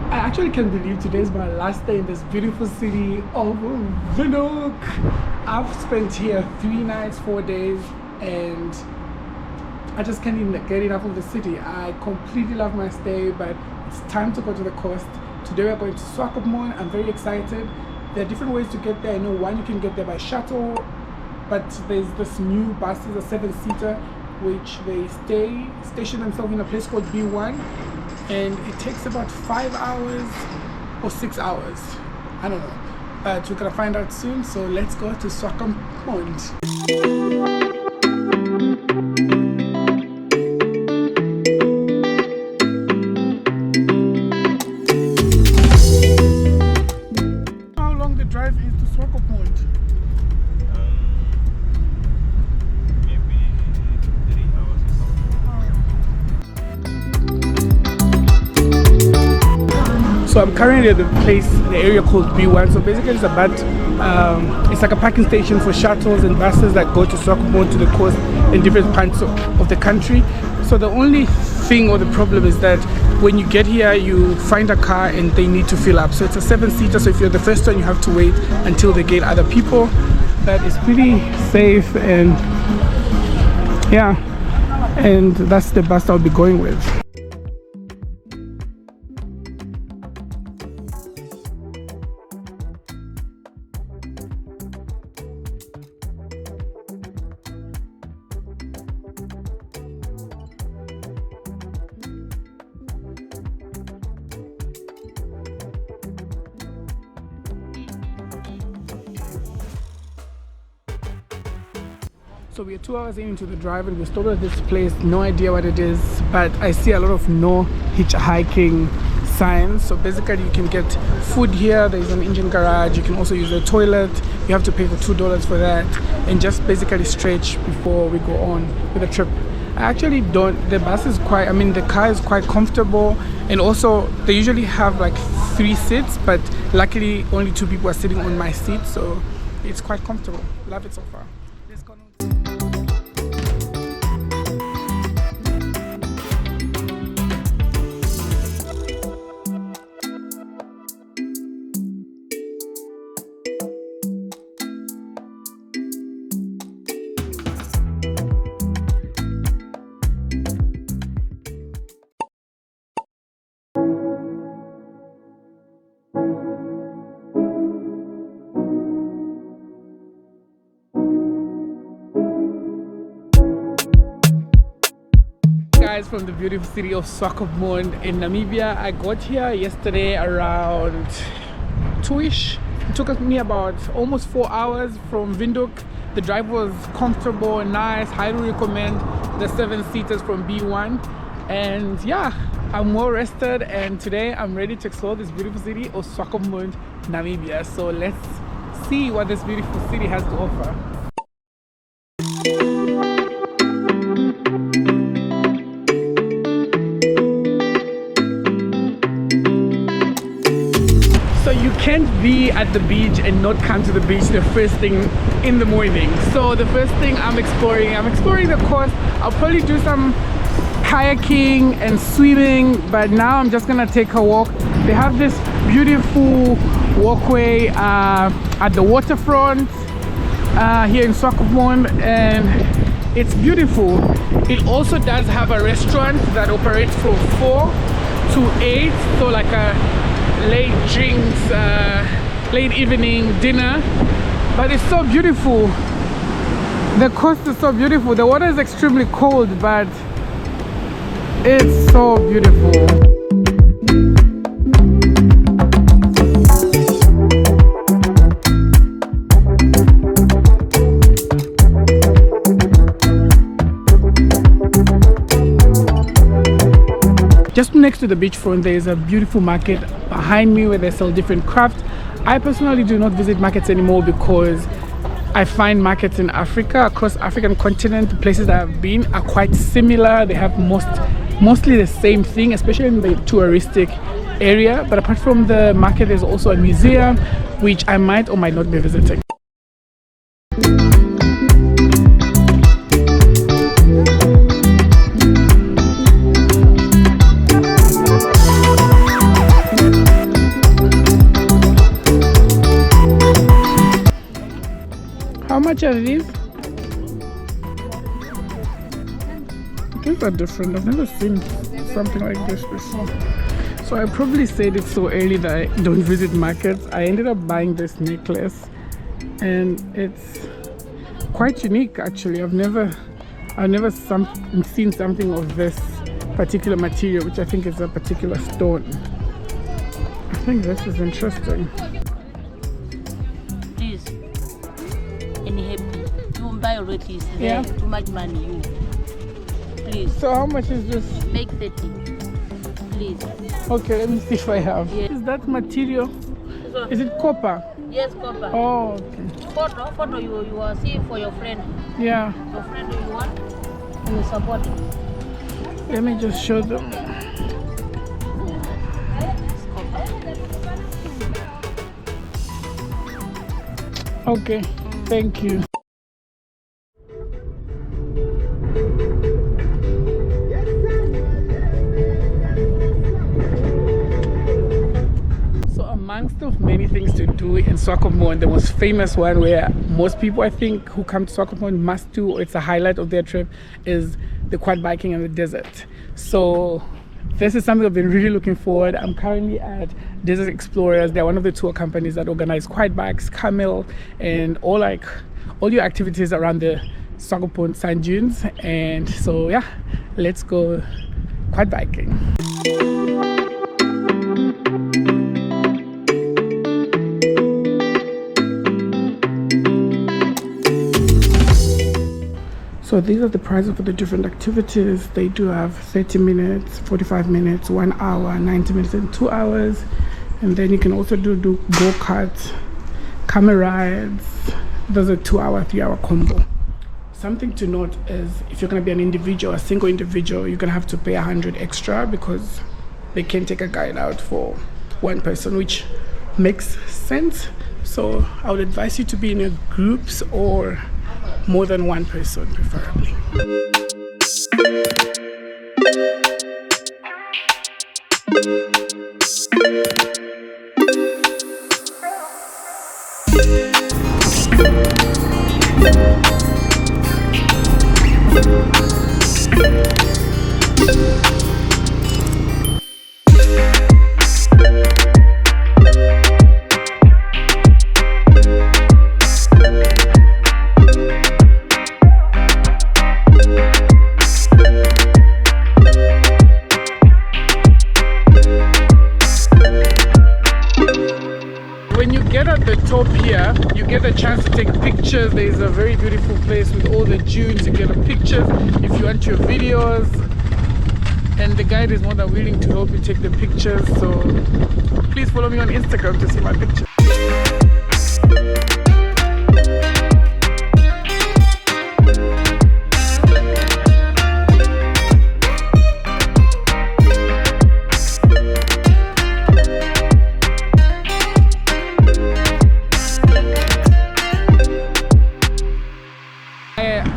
I actually can't believe today is my last day in this beautiful city of Windhoek. I've spent here 3 nights, 4 days, and I just can't even get enough of the city. I completely love my stay, but it's time to go to the coast. Today we're going to Swakopmund. I'm very excited. There are different ways to get there. I know one, you can get there by shuttle, but there's this new bus, a 7-seater, which they station themselves in a place called B1, and it takes about 5 hours or 6 hours. I don't know, but we're gonna find out soon. So let's go to Swakopmund. How long the drive is to Swakopmund? Maybe 3 hours or so. So I'm currently at the area called B1. So basically it's it's like a parking station for shuttles and buses that go to Swakopmund, to the coast in different parts of the country. So the only thing or the problem is that when you get here, you find a car and they need to fill up. So it's a 7-seater. So if you're the first one, you have to wait until they get other people. That is pretty safe, and yeah, and that's the bus I'll be going with. So we're 2 hours into the drive and we're stopped at this place, no idea what it is, but I see a lot of no hitchhiking signs. So basically you can get food here, there's an engine garage, you can also use the toilet, you have to pay for $2 for that, and just basically stretch before we go on with the trip. I actually don't, the bus is quite, the car is quite comfortable, and also they usually have like 3 seats, but luckily only 2 people are sitting on my seat, so it's quite comfortable. Love it so far. Let's go now. Guys, from the beautiful city of Swakopmund in Namibia. I got here yesterday around 2ish. It took me about almost 4 hours from Windhoek. The drive was comfortable and nice. Highly recommend the 7-seaters from B1. And yeah, I'm well rested, and today I'm ready to explore this beautiful city of Swakopmund, Namibia. So let's see what this beautiful city has to offer. So you can't be at the beach and not come to the beach the first thing in the morning. So the first thing I'm exploring the coast. I'll probably do some kayaking and swimming, but now I'm just gonna take a walk. They have this beautiful walkway at the waterfront here in Swakopmund, and it's beautiful. It also does have a restaurant that operates from 4 to 8, so like a late drinks, late evening dinner. But it's so beautiful. The coast is so beautiful. The water is extremely cold, but it's so beautiful. Just next to the beachfront, there is a beautiful market behind me where they sell different crafts. I personally do not visit markets anymore because I find markets in Africa, across African continent, the places that I've been are quite similar. They have mostly the same thing, especially in the touristic area. But apart from the market, there's also a museum which I might or might not be visiting. much are these? These are different. I've never seen something like this before. So I probably said it so early that I don't visit markets. I ended up buying this necklace and it's quite unique actually. I've never seen something of this particular material, which I think is a particular stone. I think this is interesting. Please, any happy? You buy already. It's there. Yeah. Too much money. You. Please. So how much is this? Make 30. Please. Okay, let me see if I have. Yeah. Is that material? Is it copper? Yes, copper. Oh, okay. Photo you are seeing for your friend. Yeah. Your friend you want? You support. Let me just show them. It's copper. Okay, thank you. Amongst of many things to do in Swakopmund, the most famous one where most people I think who come to Swakopmund must do, or it's a highlight of their trip, is the quad biking in the desert. So this is something I've been really looking forward. I'm currently at Desert Explorers. They're one of the tour companies that organize quad bikes, camel, and all your activities around the Swakopmund sand dunes. And so yeah, let's go quad biking. So these are the prices for the different activities. They do have 30 minutes, 45 minutes, 1 hour, 90 minutes, and 2 hours. And then you can also do go-karts, camel rides. Those are 2 hour, 3 hour combo. Something to note is if you're gonna be an individual, a single individual, you're gonna have to pay 100 extra because they can take a guide out for one person, which makes sense. So I would advise you to be in your groups or more than one person preferably. Here you get a chance to take pictures. There is a very beautiful place with all the dunes. You get a picture if you want your videos, and the guide is more than willing to help you take the pictures. So please follow me on Instagram to see my pictures.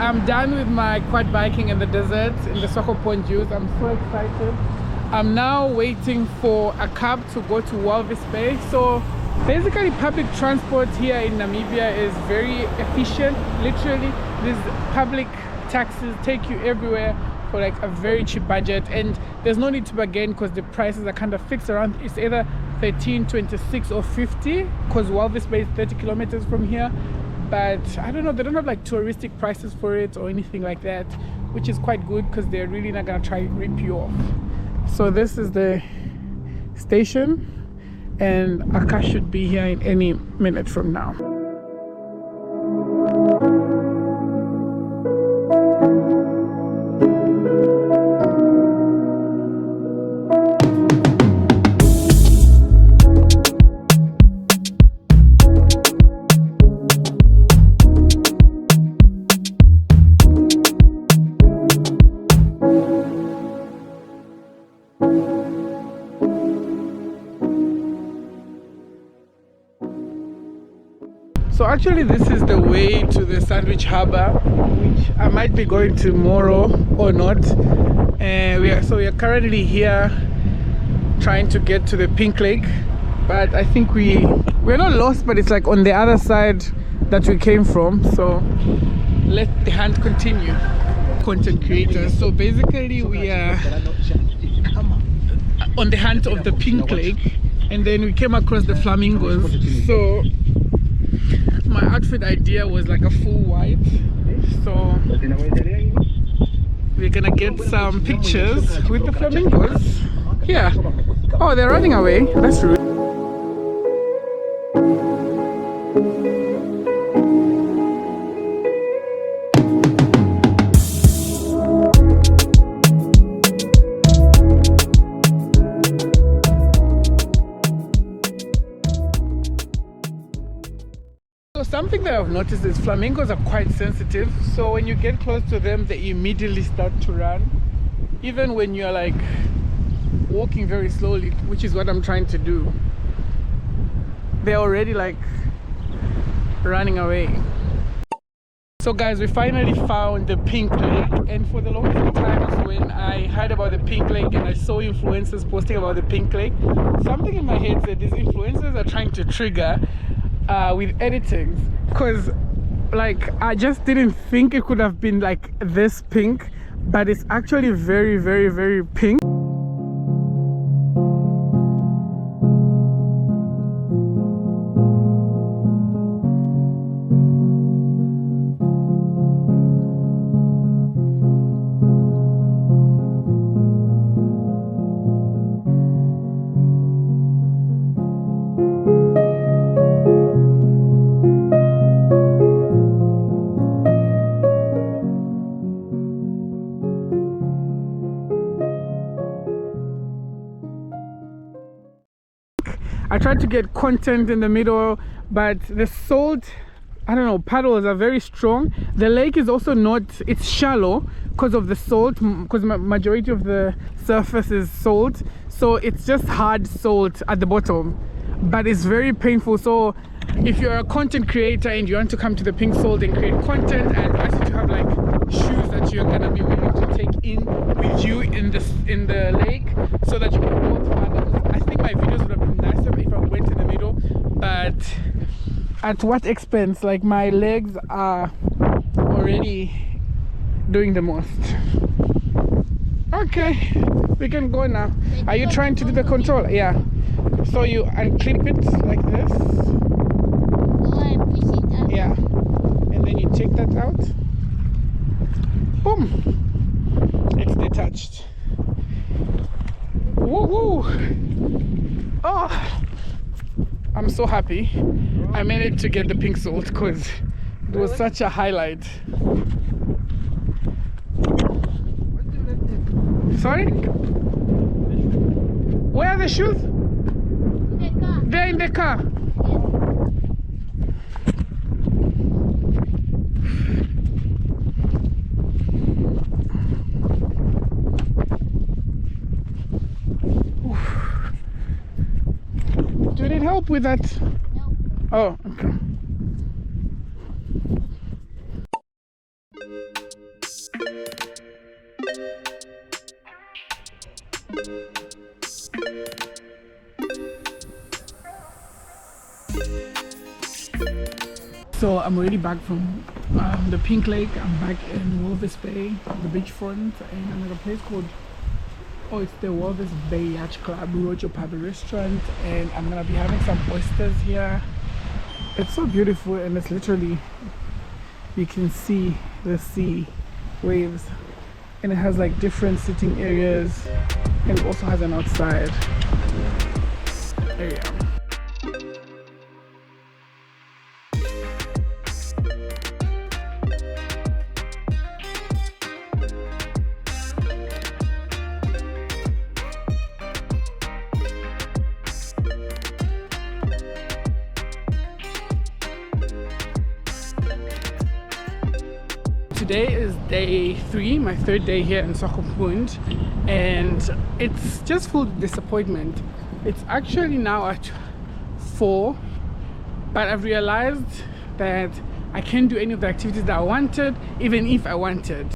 I'm done with my quad biking in the desert in the Swakopmund dunes. I'm so excited. I'm now waiting for a cab to go to Walvis Bay. So basically public transport here in Namibia is very efficient. Literally these public taxis take you everywhere for like a very cheap budget, and there's no need to bargain because the prices are kind of fixed around. It's either 13, 26 or 50 because Walvis Bay is 30 kilometers from here. But I don't know, they don't have like touristic prices for it or anything like that, which is quite good because they're really not gonna try to rip you off. So this is the station and Akash should be here in any minute from now. So actually this is the way to the Sandwich Harbour, which I might be going tomorrow or not. We are currently here trying to get to the Pink Lake, but I think we're not lost, but it's like on the other side that we came from. So let the hunt continue. Content creators. So basically we are on the hunt of the pink lake, and then we came across the flamingos. So my outfit idea was like a full white. So we're gonna get some pictures with the flamingos. Yeah. Oh, they're running away. That's rude. So something that I've noticed is flamingos are quite sensitive. So when you get close to them, they immediately start to run. Even when you're like walking very slowly, which is what I'm trying to do, they're already like running away. So guys, we finally found the pink lake, and for the longest times when I heard about the pink lake and I saw influencers posting about the pink lake, something in my head said these influencers are trying to trigger with editing, because like I just didn't think it could have been like this pink, but it's actually very, very, very pink. I tried to get content in the middle, but the salt, I don't know, paddles are very strong. The lake is also not, it's shallow because of the salt, because majority of the surface is salt. So it's just hard salt at the bottom, but it's very painful. So if you're a content creator and you want to come to the pink salt and create content, I advise you to have like shoes that you're gonna be willing to take in with you in the lake, so that you can both find. I think my videos would have been nicer if I went in the middle, but at what expense? Like my legs are already doing the most. Okay, we can go now. Are you trying to do the control? Yeah. So you unclip it like this. Yeah. And then you take that out. Boom. It's detached. Woo woo. Oh, I'm so happy I managed to get the pink salt, because it was such a highlight. Sorry? Where are the shoes? They're in the car. Do you need help with that? No. Oh, okay. So I'm already back from the Pink Lake. I'm back in Walvis Bay, the beachfront, and I'm at a place called, oh, it's the Walvis Bay Yacht Club, Rojo Pub Restaurant, and I'm gonna be having some oysters here. It's so beautiful, and it's literally, you can see the sea waves, and it has like different sitting areas, and it also has an outside area. Today is day 3, my 3rd day here in Swakopmund, and it's just full of disappointment. It's actually now at 4, but I've realized that I can't do any of the activities that I wanted, even if I wanted.